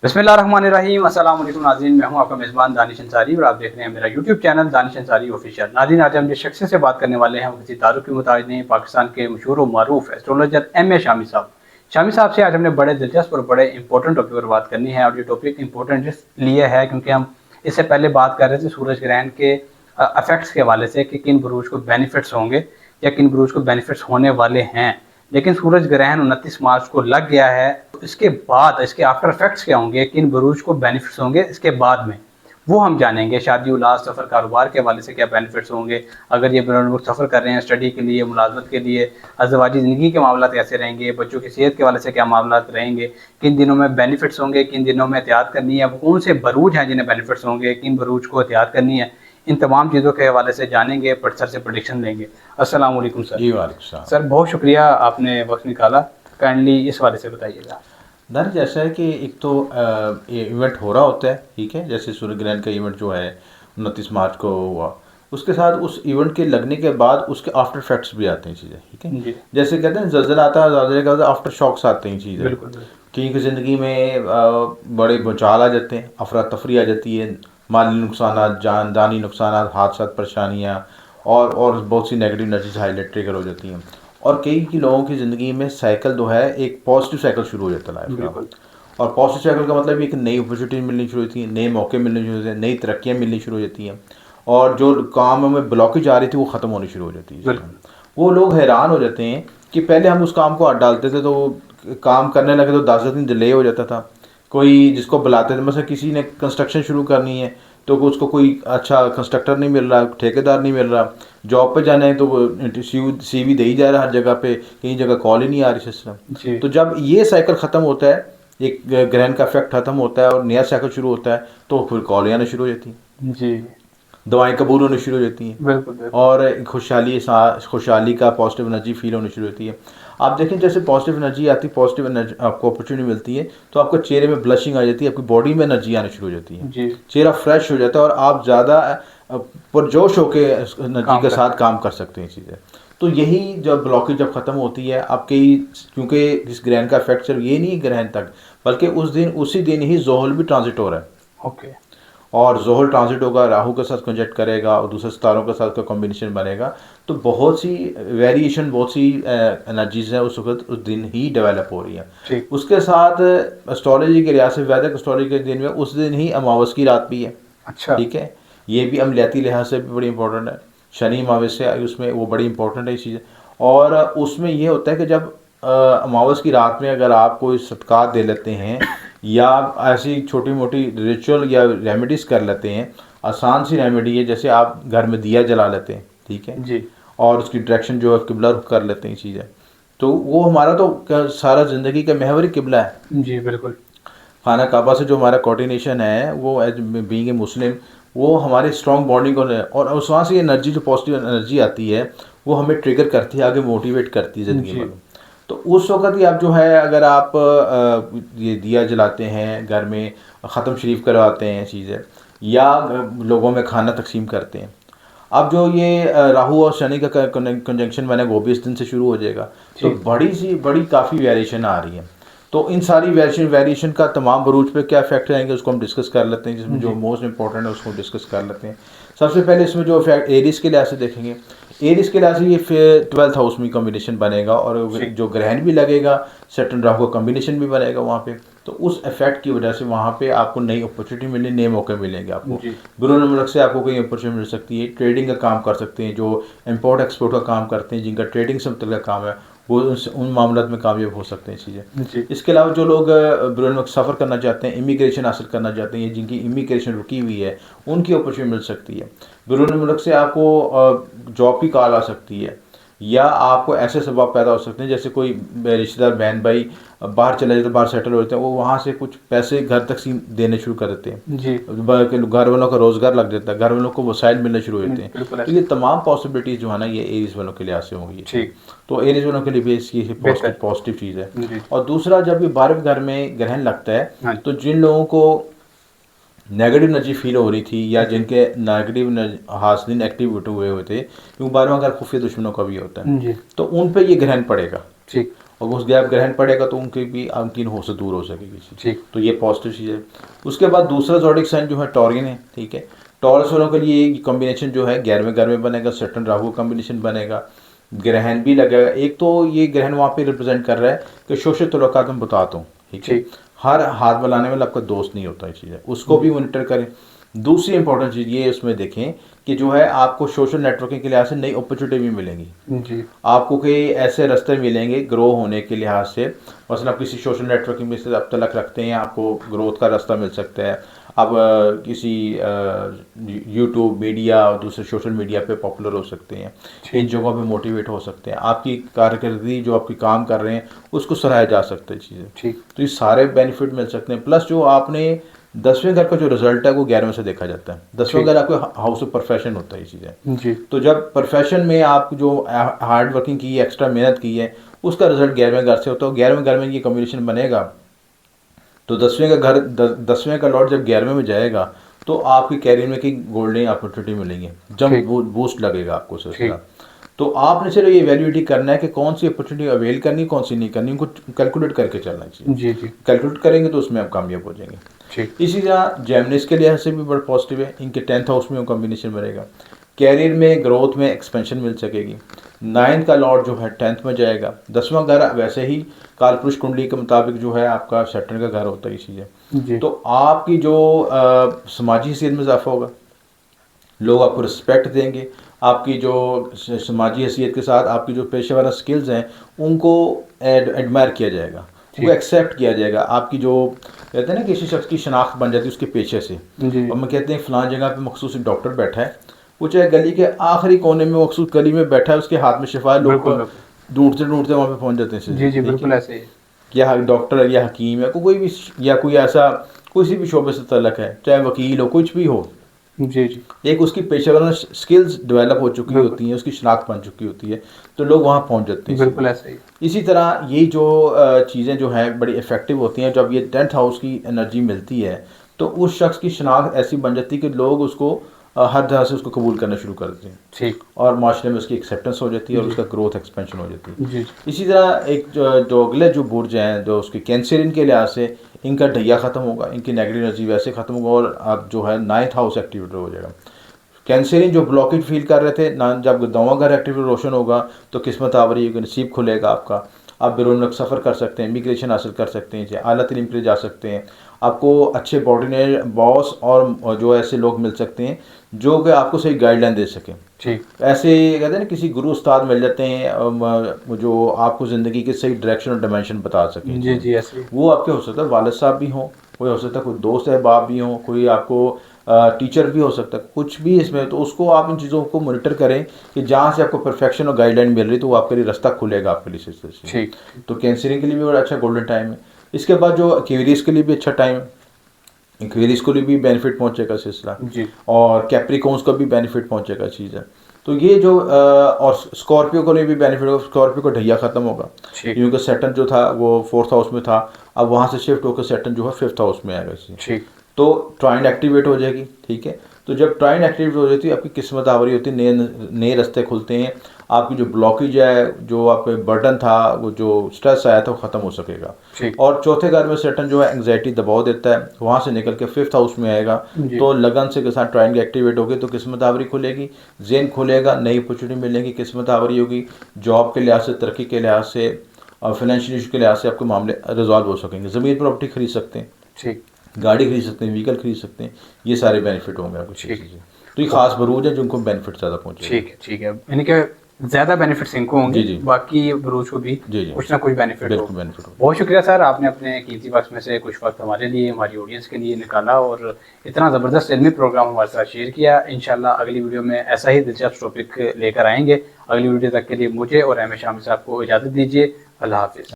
बिस्मिल्लाहिर्रहमानिर्रहीम। अस्सलाम वालेकुम नाज़रीन, मैं हूं आपका मेज़बान दानिश अंसारी और आप देख रहे हैं मेरा YouTube channel Danish Ansari official. नाज़रीन, आज हम जिस शख्स से बात करने वाले हैं वो किसी तारुफ के मुताबिक नहीं, पाकिस्तान के मशहूर व मारूफ एस्ट्रोलॉजर एम ए शामी साहब। शामी साहब से आज हमने बड़े दिलचस्प और बड़े इंपॉर्टेंट टॉपिक पर बात करनी है। और ये टॉपिक इंपॉर्टेंट इसलिए है क्योंकि हम इससे पहले बात कर रहे थे सूरज ग्रहण के अफेक्ट्स के हवाले से कि किन बुरूज को बेनिफिट्स होंगे या किन बुरूज को बेनिफिट्स होने वाले हैं। लेकिन सूरज ग्रहण 29 मार्च को लग गया है, तो इसके बाद इसके आफ्टर इफेक्ट्स क्या होंगे, किन बुरूज को बेनिफिट्स होंगे इसके बाद में, वो हम जानेंगे। शादी उलास सफ़र कारोबार के हवाले से क्या बेनिफिट्स होंगे, अगर ये लोग सफ़र कर रहे हैं स्टडी के लिए, मुलाजमत के लिए, अज़वाजी ज़िंदगी के मामला कैसे रहेंगे, बच्चों की सेहत के हवाले से क्या मामला रहेंगे, किन दिनों में बेनिफिट्स होंगे, किन दिनों में एहतियात करनी है, वो कौन से बरूज हैं जिन्हें बेनिफिट्स होंगे, किन बरूज को एहतियात करनी है, इन तमाम चीज़ों के हवाले से जानेंगे, सर से प्रेडिक्शन लेंगे। अस्सलाम वालेकुम सर। जी वालेकुम। सर बहुत शुक्रिया आपने वक्त निकाला, काइंडली इस हवाले से बताइएगा। दर जैसा है कि एक तो ये इवेंट हो रहा होता है, ठीक है, जैसे सूर्य ग्रहण का इवेंट जो है 29 मार्च को हुआ, उसके साथ उस इवेंट के लगने के बाद उसके आफ्टर इफेक्ट्स भी आते हैं चीज़ें, ठीक है। जैसे कहते हैं ज़लज़ला आता है, ज़लज़ले के बाद आफ्टर शॉक्स आते हैं चीज़ें। बिल्कुल। क्योंकि ज़िंदगी में बड़े भूचाल आ जाते हैं, अफरा तफरी आ जाती है, माली नुकसान, जानदानी नुकसान, हादसा, परेशानियाँ और बहुत सी नेगेटिव एनर्जीज हाईलाइट ट्रिगर हो जाती हैं। और कई की लोगों की ज़िंदगी में साइकिल जो है एक पॉजिटिव साइकिल शुरू हो जाता है लाइफ का। और पॉजिटिव साइकिल का मतलब एक नई अपॉर्चुनिटी मिलनी शुरू होती है, नए मौके मिलने शुरू होते हैं, नई तरक्कियाँ मिलनी शुरू हो जाती हैं, और जो काम में ब्लॉकेज आ रही थी वो ख़त्म होनी शुरू हो जाती है। वो लोग हैरान हो जाते हैं कि पहले हम उस काम को डालते थे तो काम करने लगे तो 10 दिन डिले हो जाता था। कोई जिसको बुलाते थे, मतलब किसी ने कंस्ट्रक्शन शुरू करनी है तो उसको कोई अच्छा कंस्ट्रक्टर नहीं मिल रहा, ठेकेदार नहीं मिल रहा, जॉब पे जाना है तो CV दे ही जा रहा है हर जगह पे, कहीं जगह कॉल ही नहीं आ रही सिस्टम। तो जब ये साइकिल ख़त्म होता है, एक ग्रहण का इफेक्ट ख़त्म होता है और नया साइकिल शुरू होता है, तो फिर कॉल आना शुरू हो जाती हैं जी, दवाएं कबूल होनी शुरू हो जाती हैं, बिल्कुल। और खुशहाली का पॉजिटिव एनर्जी फील होनी शुरू होती है। आप देखें जैसे पॉजिटिव एनर्जी आती है, पॉजिटिव एनर्जी आपको अपॉर्चुनिटी मिलती है, तो आपको चेहरे में ब्लशिंग आ जाती है, आपकी बॉडी में एनर्जी आनी शुरू हो जाती है जी। चेहरा फ्रेश हो जाता है और आप ज़्यादा पुरजोश होकर एनर्जी के साथ काम कर सकते हैं चीज़ें। तो यही जब ब्लॉकेज जब ख़त्म होती है आपके, क्योंकि इस ग्रहण का इफेक्ट सिर्फ ये नहीं ग्रहण तक, बल्कि उसी दिन ही ज़ोहल भी ट्रांजिट हो रहा है। ओके। और ज़ोहल ट्रांजिट होगा, राहु के साथ कंजक्ट करेगा और दूसरे सितारों के साथ का कॉम्बिनेशन बनेगा, तो बहुत सी वेरिएशन, बहुत सी एनर्जीज हैं उस वक्त उस दिन ही डेवलप हो रही हैं। उसके साथ एस्ट्रोलॉजी के लिहाज से, वैदिक एस्ट्रोलॉजी के दिन में उस दिन ही अमावस की रात भी है। अच्छा, ठीक है, ये भी अमलियाती लिहाज से भी बड़ी इंपॉर्टेंट है। शनि अमावस्या उसमें वो बड़ी इंपॉर्टेंट है ये चीज़। और उसमें ये होता है कि जब अमावस की रात में अगर आप कोई सदक़ात दे लेते हैं या ऐसी छोटी मोटी रिचुअल या रेमेडीज़ कर लेते हैं, आसान सी रेमेडी है, जैसे आप घर में दिया जला लेते हैं, ठीक है जी, और उसकी डायरेक्शन जो है किबला रुख कर लेते हैं चीज़ें, तो वो हमारा तो सारा ज़िंदगी का महवरी किबला है जी। बिल्कुल। खाना काबा से जो हमारा कोऑर्डिनेशन है वो एज बीइंग ए मुस्लिम, वो हमारे स्ट्रॉन्ग बॉन्डिंग और उस वहाँ से एनर्जी, जो पॉजिटिव एनर्जी आती है वो हमें ट्रिगर करती है, आगे मोटिवेट करती है ज़िंदगी में। तो उस वक़्त ही आप जो है, अगर आप ये दिया जलाते हैं घर में, ख़त्म शरीफ करवाते हैं चीज़ें, या लोगों में खाना तकसीम करते हैं, अब जो ये राहु और शनि का कंजंक्शन बने वो भी इस दिन से शुरू हो जाएगा, तो बड़ी काफ़ी वेरिएशन आ रही है। तो इन सारी वेरिएशन का तमाम बरूज पे क्या इफेक्ट आएंगे उसको हम डिस्कस कर लेते हैं, जिसमें जो मोस्ट इंपॉर्टेंट है उसको डिस्कस कर लेते हैं। सबसे पहले इसमें जो इफेक्ट एरीज के लिहाज से देखेंगे, एरीज के लिहाज से ये फिर 12th हाउस में कॉम्बिनेशन बनेगा और जो ग्रहण भी लगेगा, सैटर्न राहु का कॉम्बिनेशन भी बनेगा वहाँ पे, तो उस इफेक्ट की वजह से वहाँ पे आपको नई अपॉर्चुनिटी मिलेगी, नए मौके मिलेंगे आपको। गुरु नंबर से आपको कोई अपॉर्चुनिटी मिल सकती है, ट्रेडिंग का काम कर सकते हैं, जो इम्पोर्ट एक्सपोर्ट का काम करते हैं, जिनका ट्रेडिंग से मतलब काम है, वो उन मामलों में कामयाब हो सकते हैं चीज़ें। इसके अलावा जो लोग सफ़र करना चाहते हैं, इमिग्रेशन हासिल करना चाहते हैं, जिनकी इमिग्रेशन रुकी हुई है, उनकी अपॉर्चुनिटी मिल सकती है। बैरून मुल्क से आपको जॉब की कॉल आ सकती है, या आपको ऐसे सबब पैदा हो सकते हैं, जैसे कोई रिश्तेदार बहन भाई बाहर चले जाते हैं, बाहर सेटल हो जाते हैं, वो वहाँ से कुछ पैसे घर तक देने शुरू कर देते हैं जी। घर वालों का रोज़गार लग जाता है, घर वालों को वसाइल मिलने शुरू हो जाते हैं। तो ये तमाम पॉसिबिलिटीज़ जो है ना, ये एरीज वालों के लिहाज से होंगी ठीक। तो एरीज वालों के लिए भी ये पॉजिटिव चीज़ है। और दूसरा, जब ये 12वें घर में ग्रहण लगता है, तो जिन लोगों को नेगेटिव एनर्जी फील हो रही थी या जिनके नेगेटिव हासदिन एक्टिव हुए हुए थे, क्योंकि 12वां घर खुफिया दुश्मनों का भी होता है, तो उन पे ये ग्रहण पड़ेगा ठीक। और उस गैप ग्रहण पड़ेगा तो उनकी भी आमकीन हो से दूर हो सकेगी चीज़। ठीक। तो ये पॉजिटिव चीज़ है। उसके बाद दूसरा ज़ोडिक साइन जो है टॉरिन है, ठीक है। टॉरस वालों के लिए ये कॉम्बिनेशन जो है 11वें घर में बनेगा, सैटर्न राहु कॉम्बिनेशन बनेगा, ग्रहण भी लगेगा। एक तो ये ग्रहण वहाँ पे रिप्रेजेंट कर रहा है कि सोशल तल्लुकात मैं बताता हूँ, ठीक है। हर हाथ मिलाने वाला आपका दोस्त नहीं होता, ये चीज़ है, उसको भी मॉनिटर करें। दूसरी इंपॉर्टेंट चीज़ ये उसमें देखें कि जो है आपको सोशल नेटवर्किंग के लिहाज से नई अपॉर्चुनिटी भी मिलेंगी जी। आपको, कई ऐसे रास्ते मिलेंगे ग्रो होने के लिहाज से। मसलन आप किसी सोशल नेटवर्किंग में से आप तलक रखते हैं, आपको ग्रोथ का रास्ता मिल सकता है। आप किसी यूट्यूब मीडिया और दूसरे सोशल मीडिया पे पॉपुलर हो सकते हैं, इन जगहों पे मोटिवेट हो सकते हैं, आपकी कारकर्दगी जो आपकी काम कर रहे हैं उसको सराहा जा सकता है चीज़ें। ठीक। तो ये सारे बेनिफिट मिल सकते हैं। प्लस जो आपने 10वें घर का जो रिजल्ट है वो 11वें से देखा जाता है। 10वां घर आपको हाउस ऑफ प्रोफेशन होता है ये चीज़ें जी। तो जब प्रोफेशन में आप जो हार्ड वर्किंग की है, एक्स्ट्रा मेहनत की है, उसका रिजल्ट 11वें घर से होता है। 11वें घर में ये कॉम्बिनेशन बनेगा तो 10वें का घर 10वें का लॉर्ड जब 11वें में जाएगा तो आपकी कैरियर में की गोल्डन अपॉर्चुनिटी मिलेंगी, जब बूस्ट लगेगा आपको सिलसिला। तो आपने सिर्फ ये वैल्यूएट करना है कि कौन सी अपॉर्चुनिटी अवेल करनी, कौन सी नहीं करनी, उनको कैलकुलेट करके चलना चाहिए। जी जी। कैलकुलेट करेंगे तो उसमें आप कामयाब हो जाएंगे। ठीक। इसी तरह जेमिनिस के लिहाज से भी बड़ा पॉजिटिव है, इनके 10th हाउस में कॉम्बिनेशन बनेगा, कैरियर में ग्रोथ में एक्सपेंशन मिल सकेगी। 9th का लॉर्ड जो है 10th में जाएगा। 10वां घर वैसे ही कालपुरुष कुंडली के मुताबिक जो है आपका सैटर्न का घर होता है इसी है। तो आपकी जो समाजी हैसियत में इजाफा होगा, लोग आपको रिस्पेक्ट देंगे, आपकी जो समाजी हैसियत के साथ आपकी जो पेशेवराना स्किल्स हैं उनको एडमायर किया जाएगा, उनको एक्सेप्ट किया जाएगा। आपकी जो कहते हैं ना किसी शख्स की शनाख्त बन जाती है उसके पेशे से। और हम कहते हैं फ़लाँ जगह पे मखसूस एक डॉक्टर बैठा है, वो चाहे गली के आखिरी कोने में मखसूस गली में बैठा है, उसके हाथ में शिफा है, लोग ढूंढते ढूंढते वहाँ पे पहुँच जाते हैं। जी जी, बिल्कुल ऐसे ही। या डॉक्टर है या हकीम है, कोई भी, या कोई ऐसा किसी भी शोबे से तलक है, चाहे वकील हो, कुछ भी हो, जी जी, एक उसकी पेशेवराना स्किल्स डेवलप हो चुकी होती हैं, उसकी शनाख्त बन चुकी होती है, तो लोग वहाँ पहुँच जाते हैं। बिल्कुल ऐसे ही। इसी तरह ये जो चीज़ें जो हैं बड़ी इफ़ेक्टिव होती हैं, जब ये 10th हाउस की एनर्जी मिलती है तो उस शख्स की शनाख्त ऐसी बन जाती है कि लोग उसको हर तरह से उसको कबूल करना शुरू कर देते हैं। ठीक। और माशरे में उसकी एक्सेप्टेंस हो जाती है और उसका ग्रोथ एक्सपेंशन हो जाती है। जी। इसी तरह एक जो अगले जो बुर्ज हैं जो उसके कैंसर, इनके लिहाज से इनका ढैया ख़त्म होगा, इनकी नेगेटिव एनर्जी वैसे ख़त्म होगा और अब जो है 9th हाउस एक्टिवेट हो जाएगा। कैंसरिन जो ब्लॉकेज फील कर रहे थे ना, जब 9वां घर एक्टिव रोशन होगा तो किस्मत आवरी होगी, नसीब खुलेगा आपका, आप बैरून मुल्क सफ़र कर सकते हैं, इमिग्रेशन हासिल कर सकते हैं, आला तरीम के लिए जा सकते हैं, आपको अच्छे बॉर्डिनेट बॉस और जो ऐसे लोग मिल सकते हैं जो कि आपको सही गाइडलाइन दे सकें। ठीक। ऐसे कहते हैं ना किसी गुरु उस्ताद मिल जाते हैं जो आपको ज़िंदगी के सही डायरेक्शन और डायमेंशन बता सकें। जी जी, ऐसे वो आपके हो सकता है वालिद साहब भी हों, कोई हो सकता है कोई दोस्त अहबाब भी हों, कोई आपको टीचर भी हो सकता है, कुछ भी इसमें। तो उसको आप इन चीज़ों को मॉनिटर करें कि जहाँ से आपको परफेक्शन और गाइडलाइन मिल रही तो वो आपके लिए रास्ता खुलेगा आपके लिए सिलसिले। ठीक। तो कैंसरिंग के लिए भी बड़ा अच्छा गोल्डन टाइम है। इसके बाद जो एक्वेरियस के लिए भी अच्छा टाइम है, एक्वेरियस को भी बेनिफिट पहुँचेगा सिलसिला जी। और कैप्रिकॉन्स को भी बेनिफिट पहुँचेगा चीज़ है। तो ये जो और स्कॉर्पियो को भी बेनिफिट होगा, स्कॉर्पियो को ढैया ख़त्म होगा क्योंकि सैटर्न जो था वो 4th हाउस में था, अब वहाँ से शिफ्ट होकर सैटर्न जो है 5th हाउस में आएगा इसी। ठीक। तो ट्राइन एक्टिवेट हो जाएगी, ठीक है। तो जब ट्राइन एक्टिवेट हो जाती है आपकी किस्मत आवरी होती है, नए रास्ते खुलते हैं, आपकी जो ब्लॉकेज है, जो आपके बर्डन था, वो जो स्ट्रेस आया था वो ख़त्म हो सकेगा। और चौथे घर में सैटर्न जो है एंग्जाइटी दबाव देता है, वहाँ से निकल के 5th हाउस में आएगा तो लगन से के साथ ट्राइन एक्टिवेट होगी तो किस्मत आवरी खुलेगी, जेन खुलेगा, नई अपॉर्चुनिटी मिलेगी, किस्मत आवरी होगी, जॉब के लिहाज से, तरक्की के लिहाज से और फाइनेंशियल इशू के लिहाज से आपके मामले रिजॉल्व हो सकेंगे। ज़मीन प्रॉपर्टी खरीद सकते हैं, ठीक, गाड़ी खरीद सकते हैं, व्हीकल खरीद सकते हैं, ये सारे बेनिफिट होंगे आपको। ठीक है, तो ये खास बरूज है जिनको बेनिफिट ज़्यादा पहुँचे। ठीक है, ठीक है, यानी कि ज़्यादा बेनिफिट्स इनको होंगे, बाकी बरूज को भी कुछ ना कुछ बेनिफिट हो। बहुत शुक्रिया सर, आपने अपने कीमती वक्त में से कुछ वक्त हमारे लिए, हमारी ऑडियंस के लिए निकाला और इतना ज़बरदस्त इल्मी प्रोग्राम हमारे साथ शेयर किया। इंशाल्लाह अगली वीडियो में ऐसा ही दिलचस्प टॉपिक लेकर आएंगे। अगली वीडियो तक के लिए मुझे और एम ए शामी साहब को इजाज़त दीजिए। अल्लाह हाफिज़।